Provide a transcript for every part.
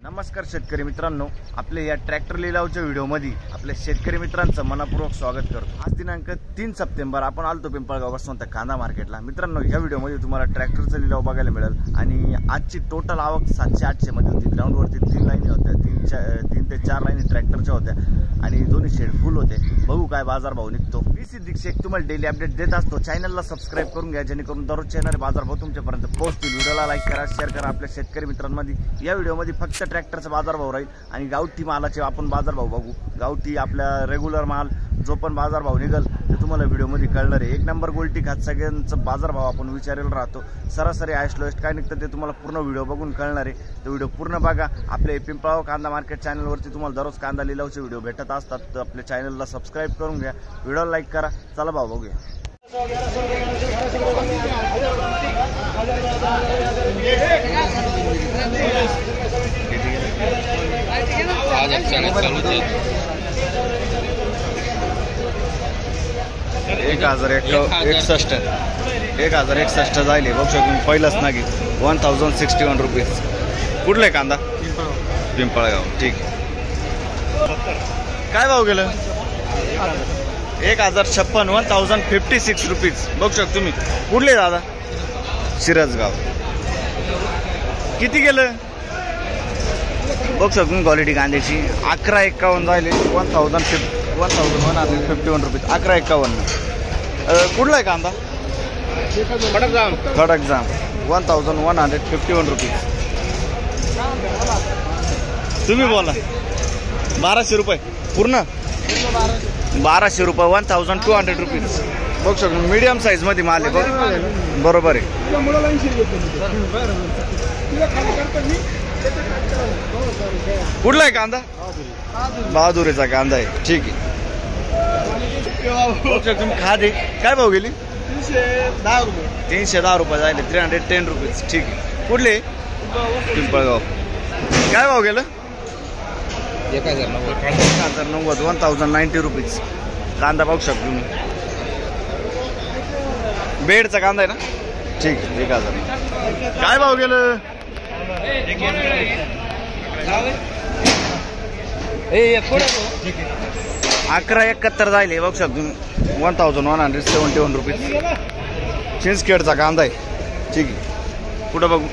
नमस्कार शेतकरी मित्रांनो, आपले या ट्रॅक्टर लिलावच्या व्हिडिओमध्ये आपल्या शेतकरी मित्रांचं मनपूर्वक स्वागत करतो। आज दिनांक 3 सप्टेंबर आपण आलतो पिंपळगाव वसंत कांदा मार्केटला। मित्रांनो, या व्हिडिओमध्ये तुम्हाला ट्रॅक्टरचा लिलाव बघायला मिळेल आणि आजची टोटल आवक 700-800 मध्ये होती। ग्राउंडवरती 3 लाईनी होत्या, 3 ते 4 लाईनी ट्रॅक्टरच्या होत्या आणि दोन्ही शेड फुल होते। बघू काय बाजार भाव निघतो। मी सिद्दीक शेख तुम्हाला डेली अपडेट देत असतो। चॅनलला सबस्क्राइब करून घ्या जेणेकरून दररोज येणारे बाजार भाव तुमच्यापर्यंत पोहोचतील। व्हिडिओला लाईक करा, शेअर करा। आपल्या शेतकरी मित्रांमध्ये या व्हिडिओमध्ये फक्त ट्रॅक्टरचा बाजार भाव राहील आणि गावठी मालाचे आपण बाजार भाव बघू। गावठी आपला रेग्युलर माल जो पण बाजार भाव निघल ते तुम्हाला व्हिडिओमध्ये कळणार आहे। एक नंबर गोल्टी खात सगळ्यांचं बाजार भाव आपण विचारेल राहतो। सरासरी हायस्ट लोएस्ट काय निघतं ते तुम्हाला पूर्ण व्हिडिओ बघून कळणार आहे। तो व्हिडिओ पूर्ण बघा। आपल्या पिंपळगाव कांदा मार्केट चॅनलवरती तुम्हाला दररोज कांदा लिलावचे व्हिडिओ भेटत असतात। तर आपल्या चॅनलला सबस्क्राइब करून घ्या, व्हिडिओला लाईक करा। चला भाव बघूया। एक 1061 जायले बघू शकतो। पहिलाच नागी 1061 रुपीज। कुठला आहे कांदा? पिंपळगाव। ठीक आहे। काय भाव गेलं? 1056 रुपीज बघू शकतो तुम्ही। कुठले दादा? शिरसगाव। किती गेलं बघू शकतो क्वालिटी कांद्याची। 1151 जायले 1151 रुपीज। 1151। कुठला आहे कांदा? खडकजाम 1151 रुपीज। तुम्ही बोला। 1200 रुपये पूर्ण। 1200 रुपये 1200 रुपीज बघू शकतो। मीडियम साईज मध्ये माल आहे बरोबर आहे। कुठला आहे कांदा? बहादुरीचा कांदा आहे। ठीक आहे। तुम्ही खादे काय भाव गेली? 310 रुपये जायले 310 रुपीज। ठीक आहे। कुठले? पिंपळगाव। काय भाव गेलं? 1090 रुपीज कांदा बघू शकतो तुम्ही। बेडचा कांदा आहे ना? ठीक आहे। 1000। काय भाव गेलं? 1171 जायले बघू शकतो तुम्ही। 1171 रुपीज। चिंचखेडचा कांदा आहे। ठीक आहे। कुठं बघू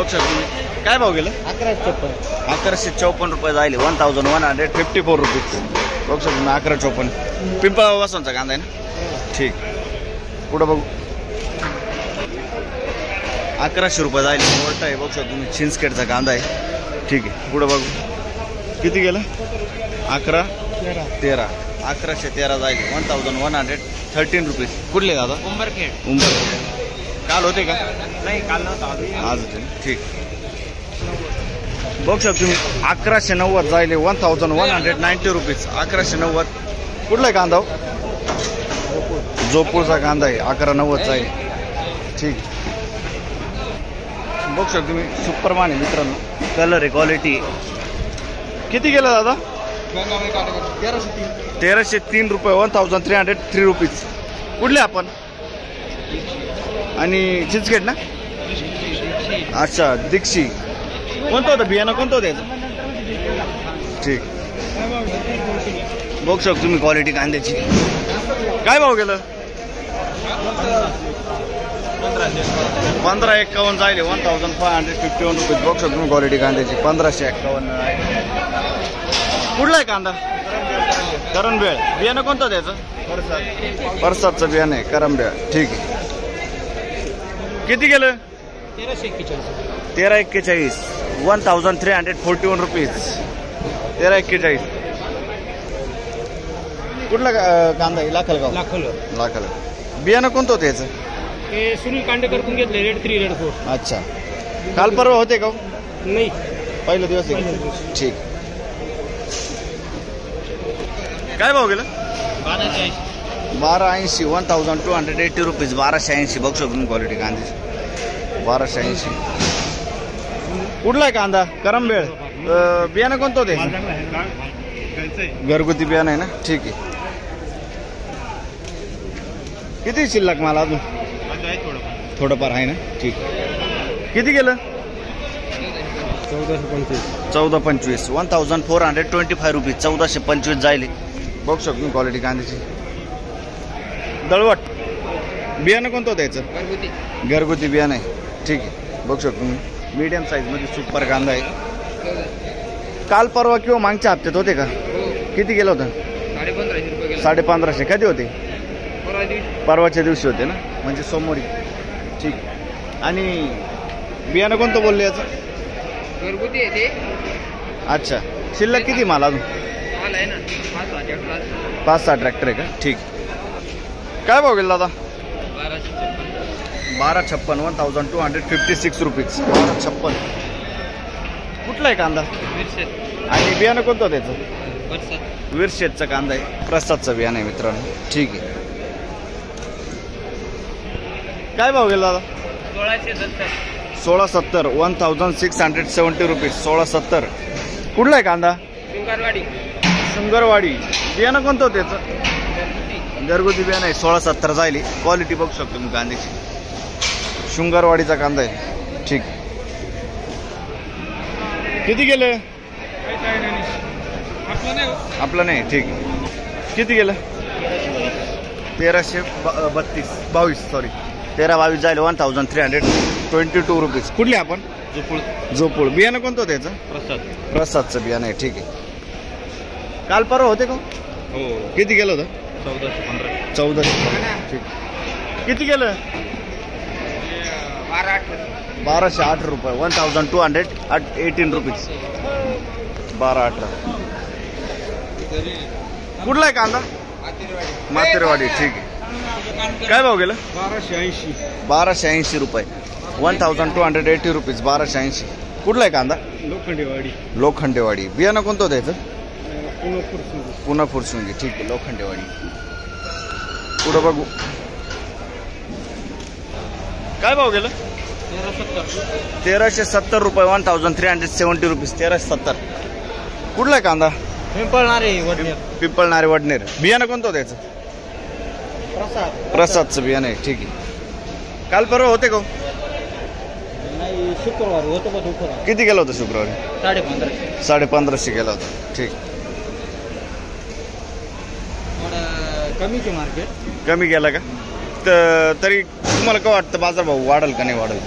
शकतो तुम्ही। काय भाव गेलं? 1154 रुपये जायले 1154 रुपीज बघू शकतो तुम्ही। 1154 पिंपळगाव वसंतचा कांदा आहे ना? ठीक। कुठं बघू? 1100 रुपये जायले मोठा आहे बघू शकतो तुम्ही। चिंचखेडचा कांदा आहे। ठीक आहे। पुढं बघू किती गेलं? 1113 जायले 1113 रुपीज। कुठले दादा? उंबरखेड। काल होते का? नाही, काल नव्हता, आज होते। ठीक बघू शकतो तुम्ही। 1190 जायले 1190 रुपीज। 1190। कुठला आहे कांदा? जोपूरचा कांदा आहे। 1190 जाईल। ठीक बघू शकतो तुम्ही। सुपरमान आहे मित्रांनो। कलर आहे, क्वालिटी। किती गेलं दादा? 1303 रुपये 1303 रुपीज। कुठले आपण? आणि चिंचखेड ना? अच्छा, दीक्षी। कोणतं होतं बियाणं? कोणतं होतं याचं? ठीक बघू शकतो तुम्ही क्वालिटी कांद्याची। काय भाव गेलं? 1551 जायले 1551 रुपीज बघू शकतो तुम्ही क्वालिटी कांद्याची। 1551। कुठला आहे कांदा? करंबेळ। बियाणं कोणतं त्याचं? परसादचं बियाणं आहे, करंबेळ। ठीक आहे। किती गेलं? 1341 1341 रुपीज। 1341। कुठला कांदा आहे? लाखलगाव। लाखल। बियाणं कोणतं होतं याचं? सुनील कांडेकरतून घेतले रेड 3 रेड 4। अच्छा, काल परवा होते का? नाही, पहिला दिवस आहे। ठीक। काय भाव गेलं? 1280 1280 रुपीज। 1280 बघू शकतो क्वालिटी कांद्याची। 1280। कुठला आहे कांदा? करंबेळ। बियाणं कोणतं होते? घरगुती बियाणं आहे ना? ठीक आहे। किती शिल्लक माल अजून? थोडंफार आहे ना? ठीक। किती गेलं? 1425 1425 रुपीज 1425 जायले. बघू शकतो क्वालिटी कांद्याची. दळवट बियाणं कोणतं होतं याचं? घरगुती बियाणं आहे. ठीक आहे, बघू शकतो मी मीडियम साईजमध्ये सुपर कांदा आहे. काल परवा किंवा मागच्या हप्त्यात होते का? किती गेलं होतं? 1550. कधी होते? परवाच्या दिवशी होते ना, म्हणजे सोमवारी. ठीक. आणि बियाणं कोणतं बोलले याचं? घरगुती आहे ते. अच्छा, शिल्लक किती माल अजून? माल आहे ना 5-6 ट्रॅक्टर आहे का? ठीक. काय भाव गेला दादा? 1256 1256 रुपीज 1256. कुठला आहे कांदा? आणि बियाणं कोणतं त्याचं? विरशेतचा कांदा आहे. प्रसादचं बियाणं आहे मित्रांनो. ठीक आहे. काय भाव गेला दादा? 1670 1670 रुपीज 1670. कुठला आहे कांदा? शृंगारवाडी. बियाणं कोणतं होतं त्याचं? घरगुती बियाणं आहे. 1670 जायली. क्वालिटी बघू शकतो मी कांद्याची. शृंगारवाडीचा कांदा आहे. ठीक. किती गेले? आपलं नाही. ठीक. किती गेलं? 1322 सॉरी 1322 जायला 1322 रुपीज. कुठले आपण? जोपूळ. बियाणं कोणतं होतं त्याचं? प्रसादचं बियाणं आहे. ठीक आहे. काल परवा होते का? हो. किती गेलं होतं? 1415. ठीक. किती गेलं? 1208 रुपये 1218 रुपीज 1218. कुठला आहे कांदा? मातेरवाडी. ठीक आहे. काय भाव गेलं? 1280 रुपये 1280 रुपीज 1280. कुठला आहे कांदा? लोखंडेवाडी. बियाणं कोणतं होतं याचं? पुन्हा फुरसुंगी. ठीक आहे, लोखंडेवाडी. पुढं बघू. काय भाव गेलं? 1370 रुपये 1370 रुपीज 1370. कुठला आहे कांदा? पिंपळणारे वडनेर. बियाणं कोणतं होतं याचं? प्रसादचं बियाणं आहे. ठीक आहे. काल परवा होते का? शुक्रवारी होतं. किती गेलं होतं शुक्रवारी? 1550 गेला होता. ठीक. कमीचे मार्केट कमी गेला का? तरी तुम्हाला काय वाटतं बाजारभाव वाढेल का नाही वाढेल?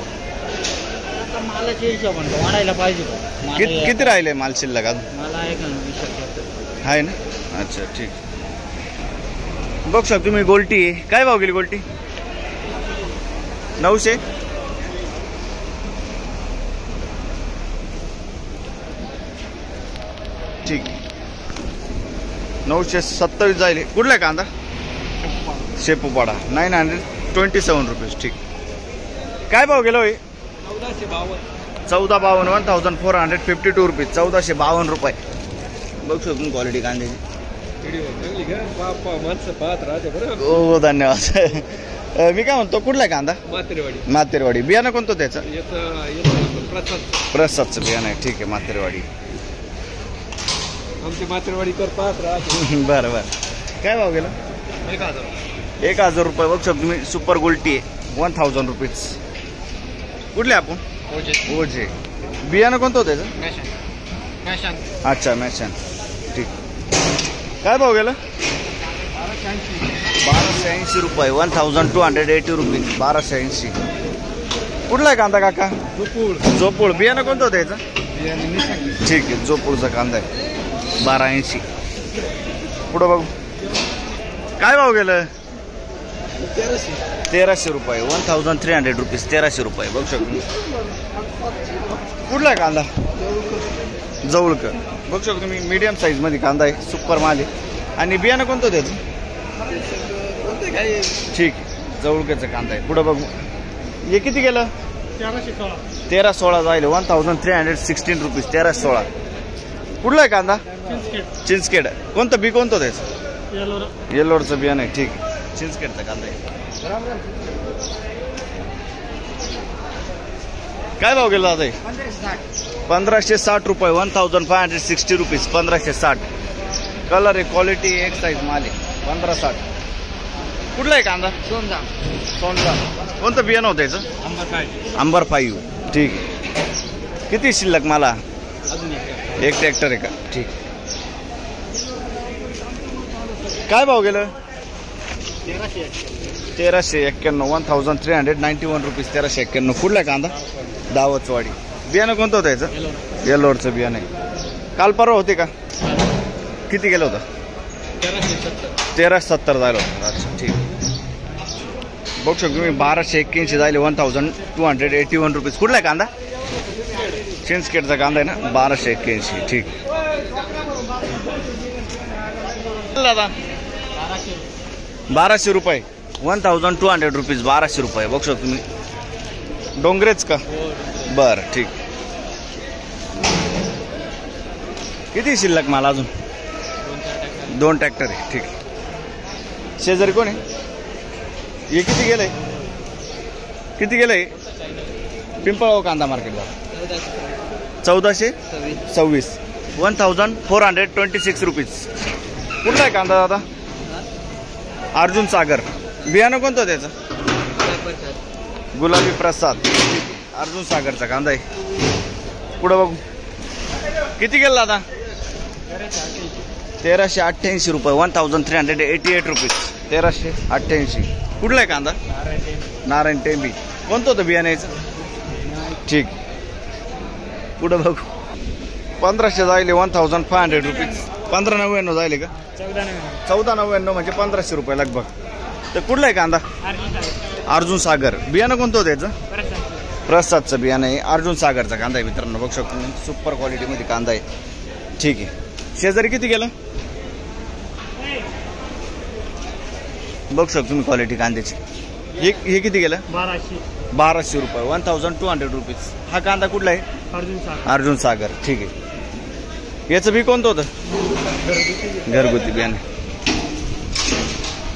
मालाच्या हिशोबाने वाढायला पाहिजे. किती राहिले माल शिल्लक अजून? मला आहे ना. अच्छा, ठीक. बघू शकतो तुम्ही गोल्टी आहे. काय भाव गेली गोल्टी? 900. ठीक. 927 जाईल. कुठला आहे कांदा? शेपूपाडा 927 रुपीज. ठीक. काय भाव गेलो? 1452 1452 रुपीज 1452 रुपये. बघू शकतो क्वालिटी कांद्याची. हो, धन्यवाद. मी काय म्हणतो, कुठला आहे कांदा? मातेरवाडी. बियाणं कोणतं त्याचं? प्रसादचं बियाणं आहे. ठीक आहे, मातेरवाडी. आमची मातेरवाडी करतात. बरं बरं. काय भाव गेला? 1000 रुपये. बघू शकतो तुम्ही सुपर गोल्टी आहे 1000 रुपीज. कुठले आपण? ओझे. बियाणं कोणतं होतं त्याचं? अच्छा, मॅशन. ठीक. काय भाव गेलं? 1280 रुपये 1280 रुपीज 1280. कुठला आहे कांदा काका? जोपूळ. बियाणं कोणतं होतं याचं? ठीक आहे, जोपूळचा कांदा आहे 1280. पुढं बघू. काय भाव गेलं? 1300 रुपये 1300 रुपीज 1300 रुपये. बघू शकतो. कुठला आहे कांदा? जवळकर. बघू शकतो तुम्ही मीडियम साईजमध्ये कांदा आहे. सुपर माल आहे. आणि बियाणं कोणतं त्याचं? ठीक. जवळकरचा कांदा आहे. पुढं बघू. हे किती गेलं? 1316 जाईल 1316 रुपीज 1316. कुठला आहे कांदा? चिंचखेड. कोणतं बी कोणतं त्याचं? येल्लोरचं बियाणं आहे. ठीक. चिंचखेडचा कांदा आहे. काय भाव गेला दादा? 1560 रुपये 1560 रुपीज 1560. कलर आहे, क्वालिटी एक साईज माल आहे 1560. कुठला आहे कांदा? सोनचा. कोणतं बियाणं होतं याचं? अंबर 5. ठीक आहे. किती शिल्लक मला? अजून एक ट्रॅक्टर आहे का? ठीक. काय भाव गेलं? 1391 1391 रुपीज. 1391. कुठला आहे कांदा? दावतवाडी. बियाणं कोणतं होतं याचं? येलोरचं बियाणं आहे. काल परवा होते का? किती गेलं होतं? 1370 जायला होतं. अच्छा ठीक. बघू शकतो तुम्ही 1281 जायले 1281 रुपीज. कुठला आहे कांदा? चिंचखेडचा कांदा आहे ना? 1281. ठीक. दादा 1200 रुपये. 1200 रुपीज. 1200 रुपये. बघू शकतो तुम्ही. डोंगरेच का? बरं ठीक. किती शिल्लक मला अजून? 2 ट्रॅक्टर आहे. ठीक. शेजारी कोण आहे? हे किती गेलंय? किती गेलंय? पिंपळगाव कांदा मार्केटला 1426. 1426 रुपीज. कुठला आहे कांदा दादा? अर्जुन सागर. बियाणं कोणतं त्याचं? गुलाबी प्रसाद. अर्जुन सागरचा कांदा आहे. पुढं बघू. किती गेला दादा? 1388 रुपये. 1388 रुपीज. 1388. कुठला आहे कांदा? नारायण टेंबी. कोणतं होतं बियाणं याचं? ठीक. पुढं बघू. 1500 जायले 1500 रुपीज. 1599 जायले का? 1499 म्हणजे 1500 रुपये लगभग. तर कुठला आहे कांदा? अर्जुन सागर. बियाणं कोणतं होतं याचं? प्रसादचं बियाणं आहे. अर्जुन सागरचा कांदा आहे मित्रांनो. बघू शकतो तुम्ही. सुपर क्वालिटीमध्ये कांदा आहे. ठीक आहे. शेजारी किती गेलं? बघू शकतो तुम्ही क्वालिटी कांद्याची. हे किती गेलं? 1200 रुपये. 1200 रुपीज. हा कांदा कुठला आहे? अर्जुन सागर. ठीक आहे. याचं बी कोणतं होतं? घरगुती बियाणे.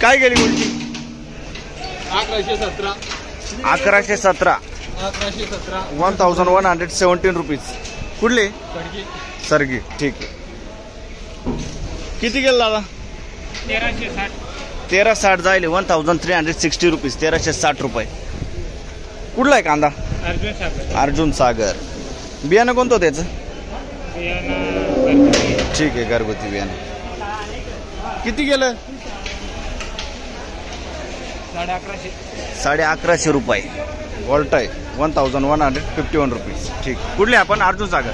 काय गेली गोल्टी? 1117. 1117. 1117 रुपीज. कुठले? सरगी. ठीक आहे. किती गेलं दादा? 1360 जायले 1360 रुपीज. 1360 रुपये. कुठला आहे कांदा? अर्जुन सागर. बियाणं कोणतं होतं त्याचं? ठीक आहे. घरगुती बियाणं. किती गेलं? 1150 रुपये. वॉल्ट आहे. 1151 रुपीज. ठीक. कुठले आपण? अर्जुन सागर.